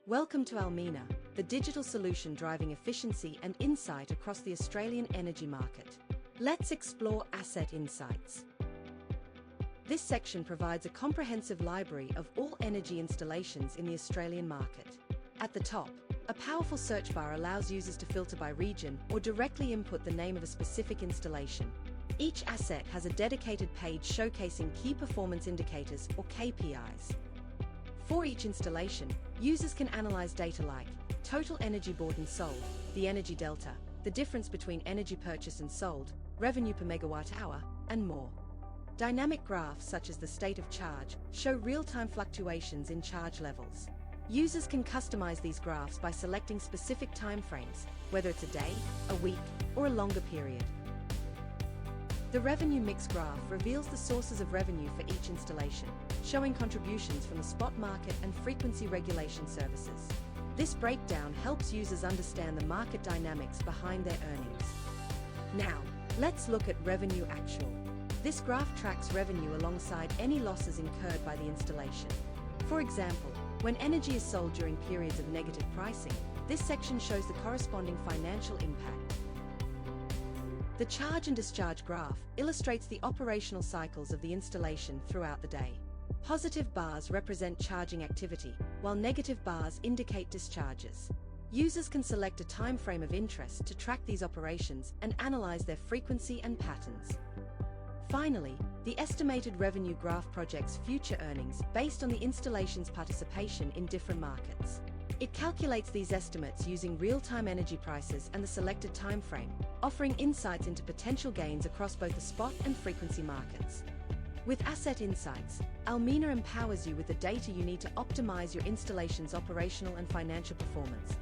Welcome to Almena, the digital solution driving efficiency and insight across the Australian energy market. Let's explore Asset Insights. This section provides a comprehensive library of all energy installations in the Australian market. At the top, a powerful search bar allows users to filter by region or directly input the name of a specific installation. Each asset has a dedicated page showcasing key performance indicators or KPIs. For each installation, users can analyze data like total energy bought and sold, the energy delta, the difference between energy purchased and sold, revenue per megawatt hour, and more. Dynamic graphs such as the state of charge show real-time fluctuations in charge levels. Users can customize these graphs by selecting specific timeframes, whether it's a day, a week, or a longer period. The revenue mix graph reveals the sources of revenue for each installation, showing contributions from the spot market and frequency regulation services. This breakdown helps users understand the market dynamics behind their earnings. Now, let's look at Revenue Actual. This graph tracks revenue alongside any losses incurred by the installation. For example, when energy is sold during periods of negative pricing, this section shows the corresponding financial impact. The charge and discharge graph illustrates the operational cycles of the installation throughout the day. Positive bars represent charging activity, while negative bars indicate discharges. Users can select a time frame of interest to track these operations and analyze their frequency and patterns. Finally, the estimated revenue graph projects future earnings based on the installation's participation in different markets. It calculates these estimates using real-time energy prices and the selected time frame, offering insights into potential gains across both the spot and frequency markets. With Asset Insights, Almena empowers you with the data you need to optimize your installation's operational and financial performance.